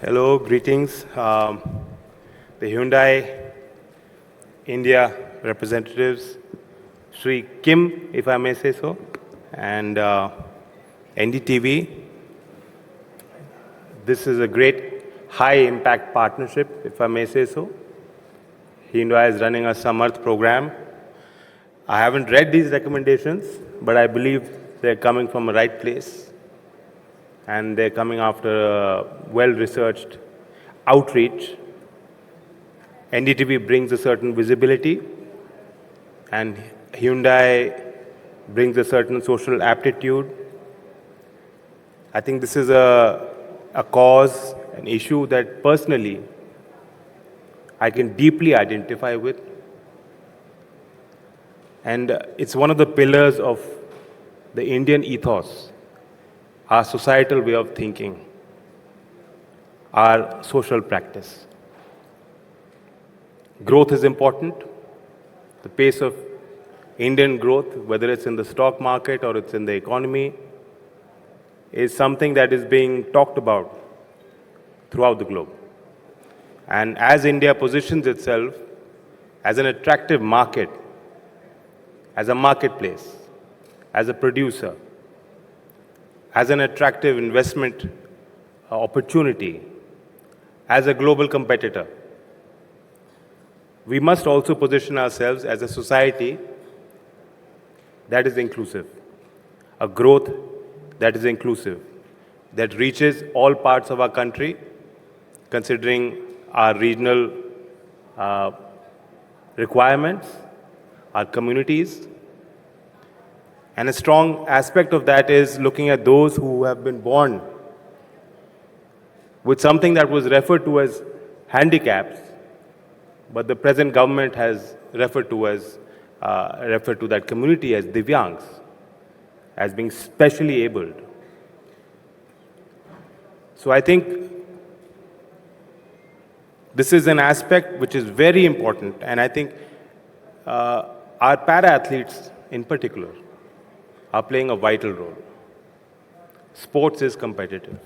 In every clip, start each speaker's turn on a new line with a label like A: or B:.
A: Hello, greetings. The Hyundai India representatives, Sri Kim, if I may say so, and NDTV. This is a great high-impact partnership, if I may say so. Hyundai is running a Samarth program. I haven't read these recommendations, but I believe they're coming from the right place. And they're coming after a well-researched outreach. NDTV brings a certain visibility, and Hyundai brings a certain social aptitude. I think this is a cause, an issue that personally I can deeply identify with. And it's one of the pillars of the Indian ethos, our societal way of thinking, our social practice. Growth is important. The pace of Indian growth, whether it's in the stock market or it's in the economy, is something that is being talked about throughout the globe. And as India positions itself as an attractive market, as a marketplace, as a producer, as an attractive investment opportunity, as a global competitor, we must also position ourselves as a society that is inclusive, a growth that is inclusive, that reaches all parts of our country, considering our regional requirements, our communities. And a strong aspect of that is looking at those who have been born with something that was referred to as handicaps, but the present government has referred to that community as Divyangs, as being specially abled. So I think this is an aspect which is very important, and I think our para-athletes in particular are playing a vital role. Sports is competitive.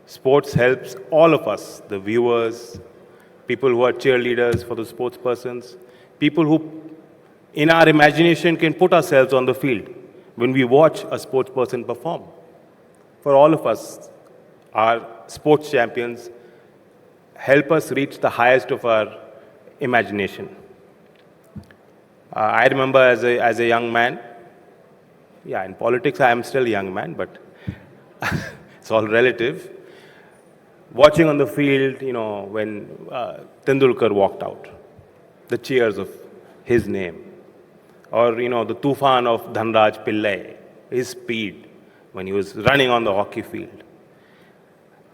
A: Sports helps all of us, the viewers, people who are cheerleaders for the sports persons, people who in our imagination can put ourselves on the field when we watch a sports person perform. For all of us, our sports champions help us reach the highest of our imagination. I remember as a young man, in politics I am still a young man, but it's all relative. Watching on the field, when Tendulkar walked out, the cheers of his name, or the Tufan of Dhanraj Pillai, his speed when he was running on the hockey field.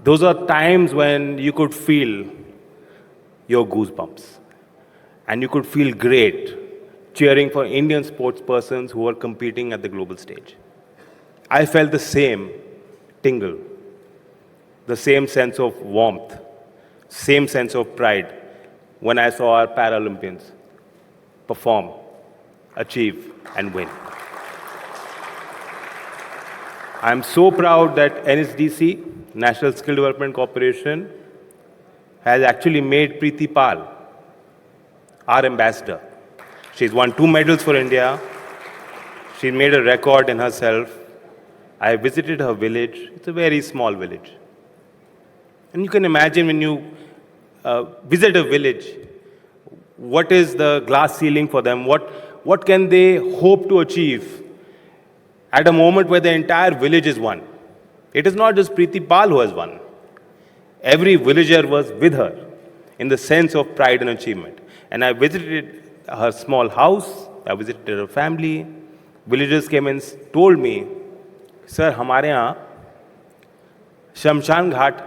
A: Those are times when you could feel your goosebumps, and you could feel great cheering for Indian sports persons who are competing at the global stage. I felt the same tingle, the same sense of warmth, same sense of pride when I saw our Paralympians perform, achieve, and win. I'm so proud that NSDC, National Skill Development Corporation, has actually made Preeti Pal our ambassador. She's won 2 medals for India. She made a record in herself. I visited her village. It's a very small village. And you can imagine when you visit a village, what is the glass ceiling for them? What can they hope to achieve at a moment where the entire village is won? It is not just Preeti Pal who has won. Every villager was with her in the sense of pride and achievement. And I visited her small house, I visited her family. Villagers came and told me, sir, हमारे यहाँ शमशान घाट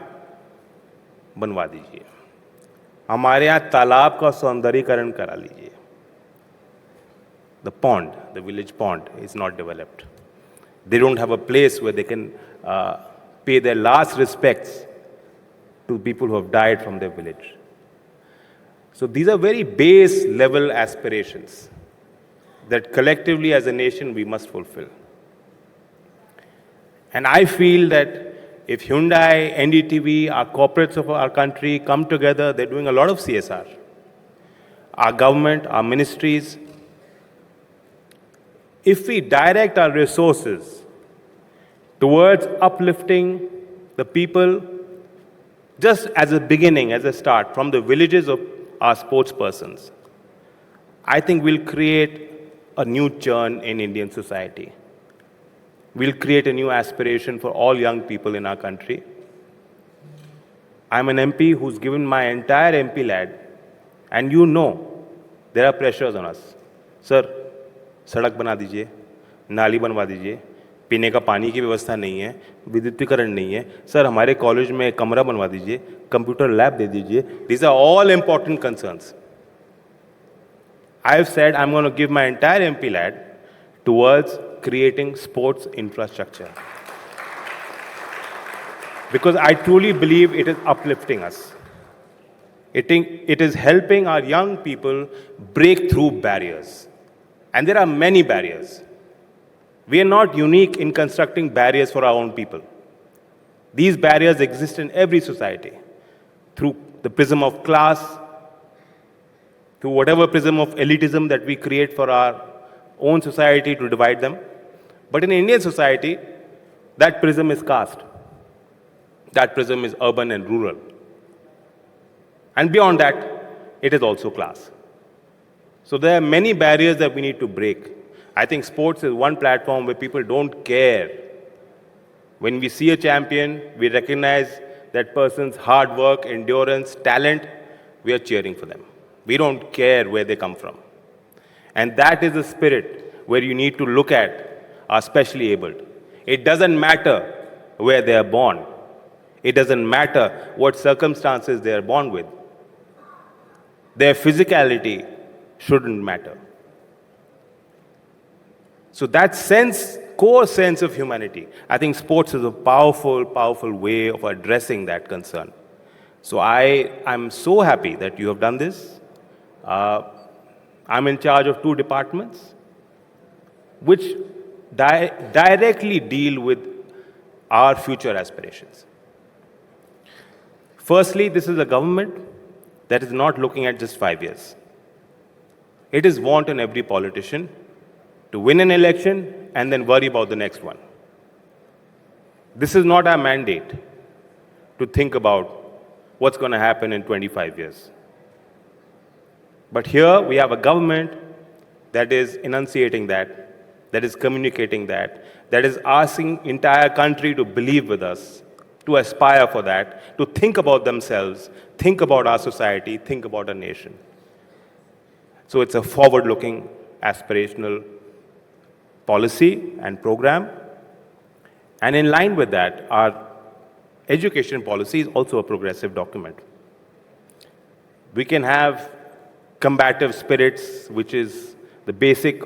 A: बनवा दीजिए, हमारे यहाँ तालाब का सौंदर्यीकरण करा लीजिए. The pond, the village pond, is not developed. They don't have a place where they can pay their last respects to people who have died from their village. So these are very base level aspirations that collectively as a nation we must fulfill. And I feel that If Hyundai, NDTV, our corporates of our country come together, they're doing a lot of CSR. Our government, our ministries, if we direct our resources towards uplifting the people, just as a beginning, as a start, from the villages of our sports persons, I think we'll create a new churn in Indian society. We'll create a new aspiration for all young people in our country. I'm an MP who's given my entire MP lad, and you know there are pressures on us. Sir, सड़क बना दीजिए, नाली बनवा दीजिए, पीने का पानी की व्यवस्था नहीं है, विद्युतीकरण नहीं है, सर हमारे कॉलेज में कमरा बनवा दीजिए, कंप्यूटर लैब दे दीजिए. These are all important concerns. I have said I'm going to give my entire MP lad towards creating sports infrastructure. Because I truly believe it is uplifting us. It is helping our young people break through barriers. And there are many barriers. We are not unique in constructing barriers for our own people. These barriers exist in every society through the prism of class, through whatever prism of elitism that we create for our own society to divide them. But in Indian society, that prism is caste. That prism is urban and rural. And beyond that, it is also class. So there are many barriers that we need to break. I think sports is one platform where people don't care. When we see a champion, we recognize that person's hard work, endurance, talent, we are cheering for them. We don't care where they come from. And that is the spirit where you need to look at our specially abled. It doesn't matter where they are born. It doesn't matter what circumstances they are born with. Their physicality shouldn't matter. So that sense, core sense of humanity, I think sports is a powerful, powerful way of addressing that concern. So I'm so happy that you have done this. I'm in charge of 2 departments which directly deal with our future aspirations. Firstly, this is a government that is not looking at just 5 years. It is want in every politician to win an election and then worry about the next one. This is not our mandate to think about what's going to happen in 25 years. But here we have a government that is enunciating that is communicating that is asking entire country to believe with us, to aspire for that, to think about themselves, think about our society, think about our nation. So it's a forward-looking, aspirational policy and program. And in line with that, our education policy is also a progressive document. We can have combative spirits, which is the basic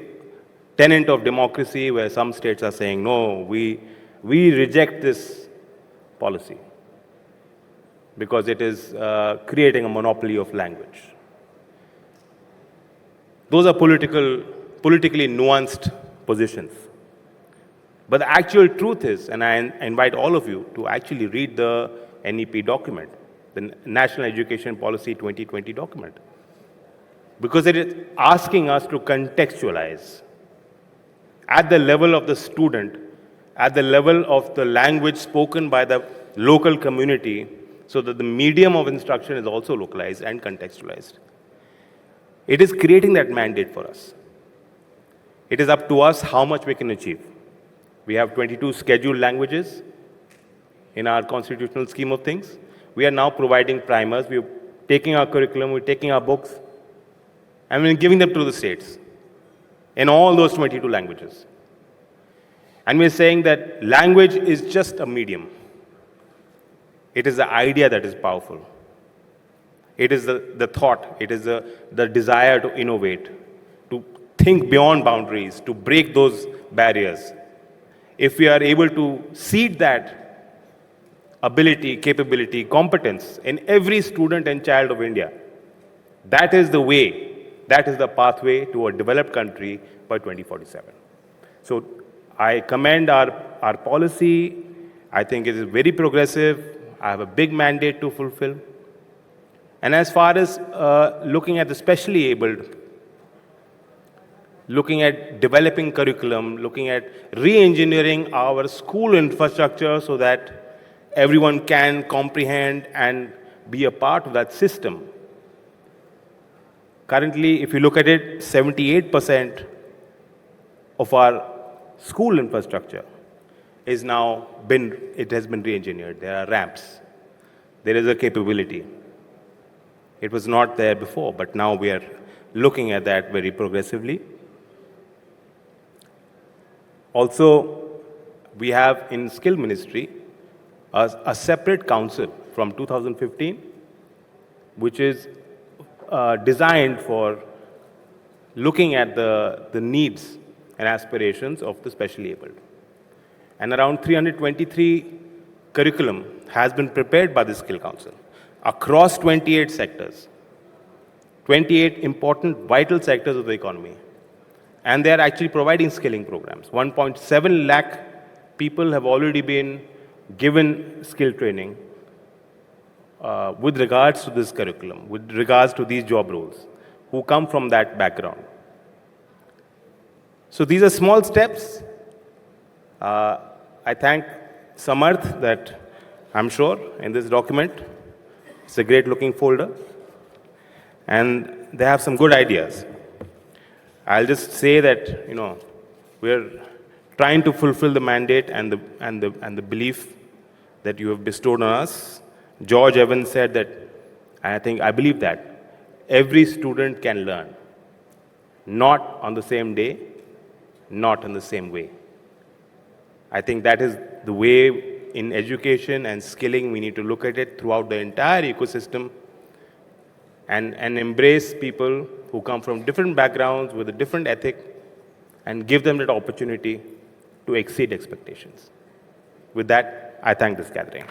A: tenet of democracy, where some states are saying, no, we reject this policy because it is creating a monopoly of language. Those are politically nuanced positions. But the actual truth is, and I invite all of you to actually read the NEP document, the National Education Policy 2020 document, because it is asking us to contextualize at the level of the student, at the level of the language spoken by the local community, so that the medium of instruction is also localized and contextualized. It is creating that mandate for us. It is up to us how much we can achieve. We have 22 scheduled languages in our constitutional scheme of things. We are now providing primers. We're taking our curriculum, we're taking our books, and we're giving them to the states in all those 22 languages. And we're saying that language is just a medium. It is the idea that is powerful. It is the thought, it is the desire to innovate, to think beyond boundaries, to break those barriers. If we are able to seed that ability, capability, competence in every student and child of India, that is the way, that is the pathway to a developed country by 2047. So I commend our policy I think it is very progressive. I have a big mandate to fulfill. And as far as looking at the specially abled, looking at developing curriculum, looking at re-engineering our school infrastructure so that everyone can comprehend and be a part of that system. Currently, if you look at it, 78% of our school infrastructure has been re-engineered. There are ramps. There is a capability. It was not there before, but now we are looking at that very progressively. Also, we have in Skill Ministry a separate council from 2015, which is designed for looking at the needs and aspirations of the specially abled. And around 323 curriculum has been prepared by the Skill Council across 28 sectors, 28 important vital sectors of the economy. And they are actually providing skilling programs. 1.7 lakh people have already been given skill training with regards to this curriculum, with regards to these job roles, who come from that background. So these are small steps. I thank Samarth that I'm sure in this document, it's a great looking folder, and they have some good ideas. I'll just say that, we're trying to fulfill the mandate and the belief that you have bestowed on us. George Evans said that, and I believe that every student can learn, not on the same day, not in the same way. I think that is the way in education and skilling we need to look at it throughout the entire ecosystem and embrace people who come from different backgrounds with a different ethic and give them that opportunity to exceed expectations. With that, I thank this gathering.